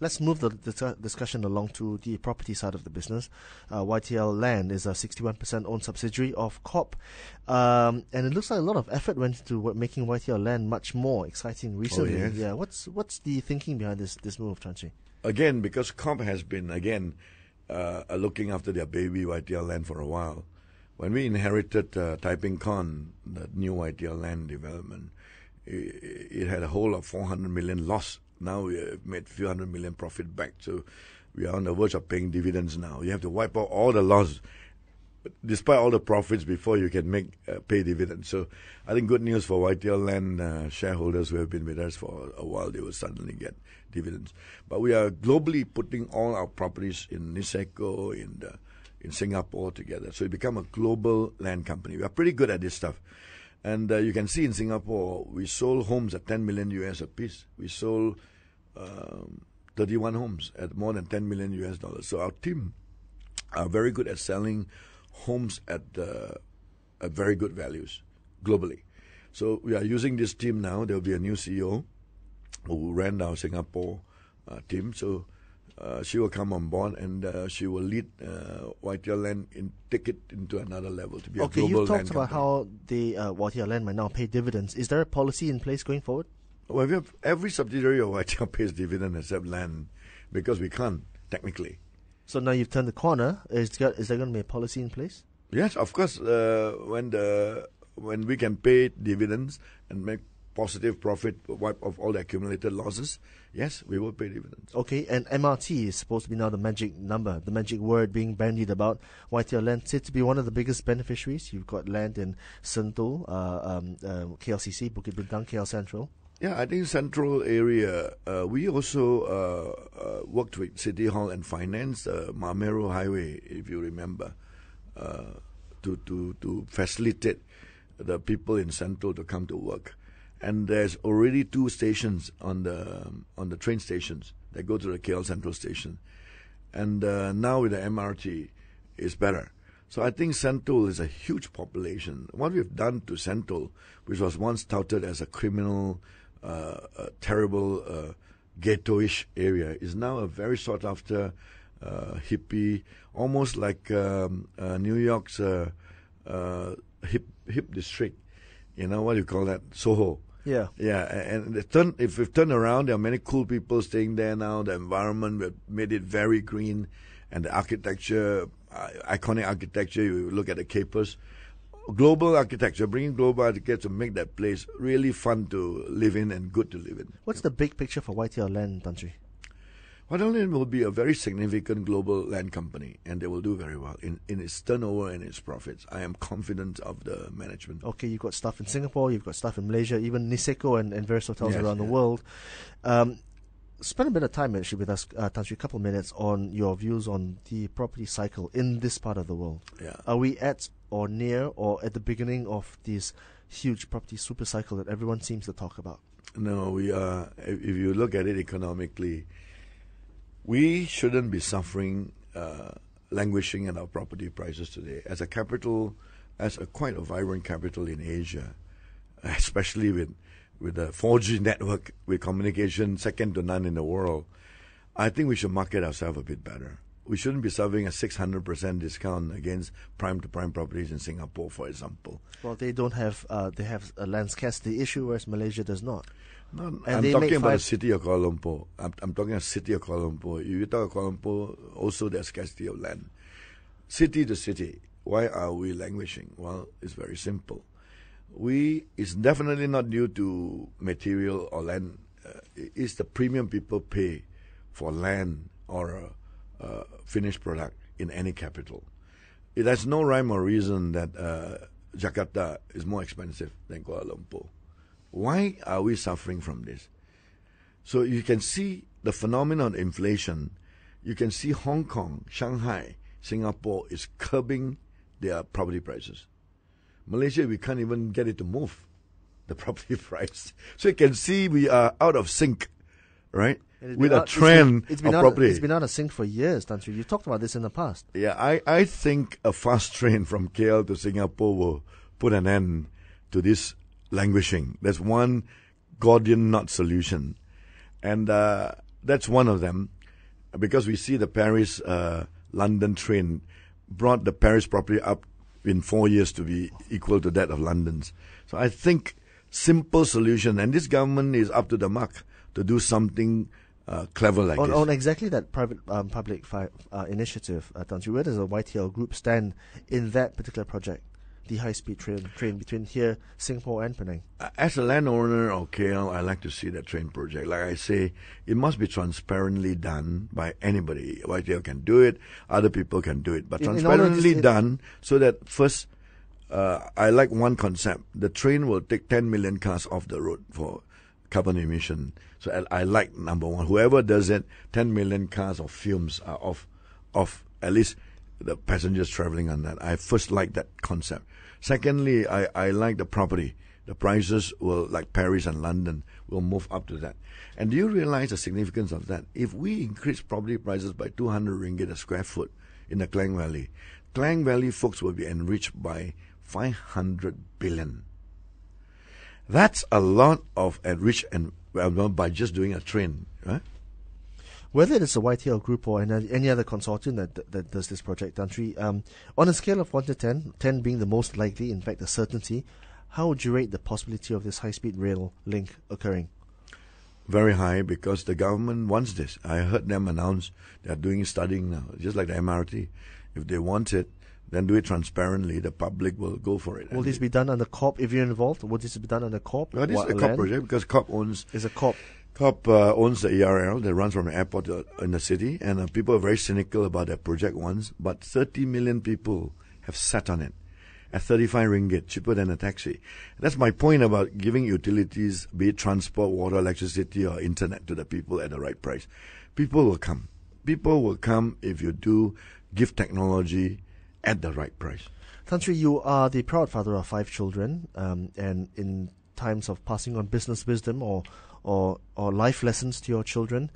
Let's move the discussion along to the property side of the business. YTL Land is a 61% owned subsidiary of Corp. And it looks like a lot of effort went into making YTL Land much more exciting recently. Oh, yes. Yeah, what's the thinking behind this move, Tan Sri? Again, because Corp has been, looking after their baby YTL Land for a while. When we inherited Taiping Con, the new YTL Land development, it had a whole of 400 million loss. Now we have made a few hundred million profit back. So we are on the verge of paying dividends now. You have to wipe out all the loss, despite all the profits, before you can pay dividends. So I think good news for YTL Land shareholders who have been with us for a while. They will suddenly get dividends. But we are globally putting all our properties in Niseko, in Singapore together. So we become a global land company. We are pretty good at this stuff. And you can see in Singapore, we sold homes at 10 million US a piece. We sold 31 homes at more than 10 million US dollars. So our team are very good at selling homes at very good values globally. So we are using this team now. There will be a new CEO who ran our Singapore team. So she will come on board and she will lead YTL Land and take it into another level to be a global land company. Okay, you talked about how the YTL Land might now pay dividends. Is there a policy in place going forward? Well, we have every subsidiary of YTL pays dividend except land because we can't, technically. So now you've turned the corner. Is there going to be a policy in place? Yes, of course. When we can pay dividends and make positive profit, wipe off all the accumulated losses, yes, we will pay dividends. Okay, and MRT is supposed to be now the magic number, the magic word being bandied about. YTL Land said to be one of the biggest beneficiaries. You've got land in Sentul, KLCC, Bukit Bintang, KL Central. Yeah, I think Central area. We also worked with City Hall and Finance, Marmero Highway, if you remember, to facilitate the people in Central to come to work. And there's already 2 stations on the train stations that go to the KL Central station. And now with the MRT, it's better. So I think Sentul is a huge population. What we've done to Sentul, which was once touted as a criminal, terrible, ghetto-ish area, is now a very sought-after, hippie, almost like New York's hip district. You know, what do you call that? Soho. Yeah. Yeah, and if we've turned around, there are many cool people staying there now. The environment, we've made it very green. And the architecture, iconic architecture, you look at the capers. Global architecture, bringing global architecture to make that place really fun to live in and good to live in. What's the big picture for YTL Land, Tan Sri? YTL Land will be a very significant global land company, and they will do very well in its turnover and its profits. I am confident of the management. Okay, you've got stuff in Singapore, you've got stuff in Malaysia, even Niseko and various hotels around the world. Spend a bit of time actually with us, Tan Sri, a couple of minutes on your views on the property cycle in this part of the world. Yeah. Are we at or near or at the beginning of this huge property super cycle that everyone seems to talk about? No, we are. If you look at it economically, we shouldn't be suffering, languishing at our property prices today. As a capital, as quite a vibrant capital in Asia, especially with the 4G network, with communication second to none in the world, I think we should market ourselves a bit better. We shouldn't be serving a 600% discount against prime-to-prime properties in Singapore, for example. Well, they don't have, they have a land scarcity issue, whereas Malaysia does not. No, I'm talking about the city of Kuala Lumpur. I'm talking about the city of Kuala Lumpur. If you talk Kuala Lumpur, also there's scarcity of land. City to city, why are we languishing? Well, it's very simple. It's definitely not due to material or land. It's the premium people pay for land or a finished product in any capital. It has no rhyme or reason that Jakarta is more expensive than Kuala Lumpur. Why are we suffering from this? So you can see the phenomenon of inflation. You can see Hong Kong, Shanghai, Singapore is curbing their property prices. Malaysia, we can't even get it to move, the property price. So you can see we are out of sync, right? With a trend of property. It's been out of sync for years, Tan Sri. You talked about this in the past. Yeah, I think a fast train from KL to Singapore will put an end to this languishing. There's one Gordian knot solution. And that's one of them, because we see the Paris London train brought the Paris property up in 4 years to be equal to that of London's. So I think simple solution, and this government is up to the mark to do something clever like this. On exactly that private public initiative, Tan Sri, where does the YTL group stand in that particular project, the high-speed train between here, Singapore and Penang? As a landowner of KL, I like to see that train project. Like I say, it must be transparently done by anybody. YTL can do it, other people can do it, but transparently done so that first, I like one concept. The train will take 10 million cars off the road for carbon emission. So I like number one. Whoever does it, 10 million cars of fumes are off at least the passengers traveling on that. I first like that concept. Secondly, I like the property. The prices will, like Paris and London, will move up to that. And do you realize the significance of that? If we increase property prices by 200 ringgit a square foot in the Klang Valley folks will be enriched by 500 billion. That's a lot of enriched by just doing a train, right? Whether it's a YTL group or any other consortium that does this project, Tan Sri, on a scale of 1 to 10, 10 being the most likely, in fact a certainty, how would you rate the possibility of this high-speed rail link occurring? Very high, because the government wants this. I heard them announce they're doing studying now, just like the MRT. If they want it, then do it transparently. The public will go for it. Will this be done under COP if you're involved? Will this be done under COP? Well, this is a COP project, because COP owns... Is a COP. COP owns the ERL that runs from the airport in the city, and people are very cynical about that project once, but 30 million people have sat on it at 35 ringgit, cheaper than a taxi. That's my point about giving utilities, be it transport, water, electricity, or internet, to the people at the right price. People will come. People will come if you do give technology at the right price. Tan Sri, you are the proud father of 5 children, and in times of passing on business wisdom or life lessons to your children,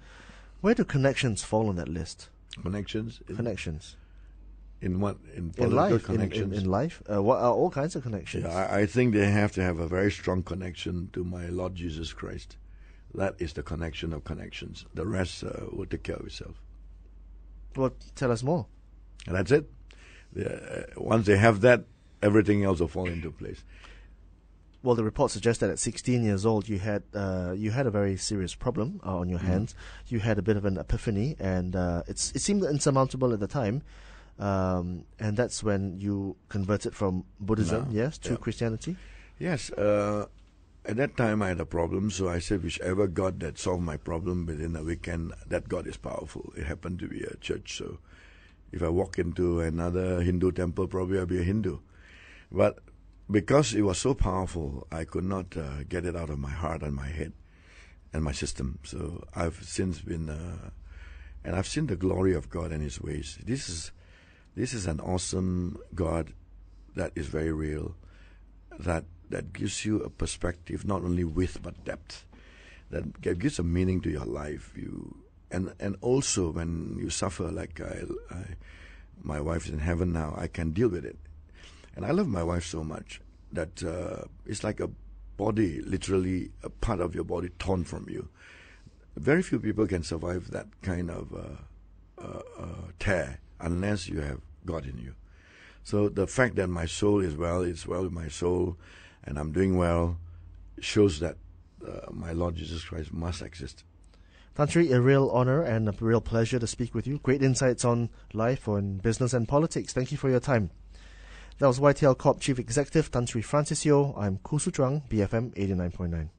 where do connections fall on that list? Connections? Connections. In what? In life? Connections? In life? What are all kinds of connections? Yeah, I think they have to have a very strong connection to my Lord Jesus Christ. That is the connection of connections. The rest will take care of itself. Well, tell us more. And that's it. Once they have that, everything else will fall into place. Well, the report suggests that at 16 years old, you had a very serious problem on your hands. You had a bit of an epiphany, and it seemed insurmountable at the time. And that's when you converted from Buddhism, to Christianity? Yes. At that time, I had a problem, so I said, whichever God that solved my problem within a weekend, that God is powerful. It happened to be a church, so if I walk into another Hindu temple, probably I'll be a Hindu. But because it was so powerful, I could not get it out of my heart and my head and my system. So I've since been, and I've seen the glory of God and His ways. This is an awesome God that is very real, that gives you a perspective, not only width but depth, that gives a meaning to your life. And also when you suffer, like my wife's in heaven now, I can deal with it. And I love my wife so much that it's like a body, literally a part of your body torn from you. Very few people can survive that kind of tear unless you have God in you. So the fact that my soul is well with my soul, and I'm doing well, shows that my Lord Jesus Christ must exist. Tan Sri, a real honor and a real pleasure to speak with you. Great insights on life, on business and politics. Thank you for your time. That was YTL Corp Chief Executive Tan Sri Francis Yeoh. I'm Khoo Su Chuang, BFM 89.9.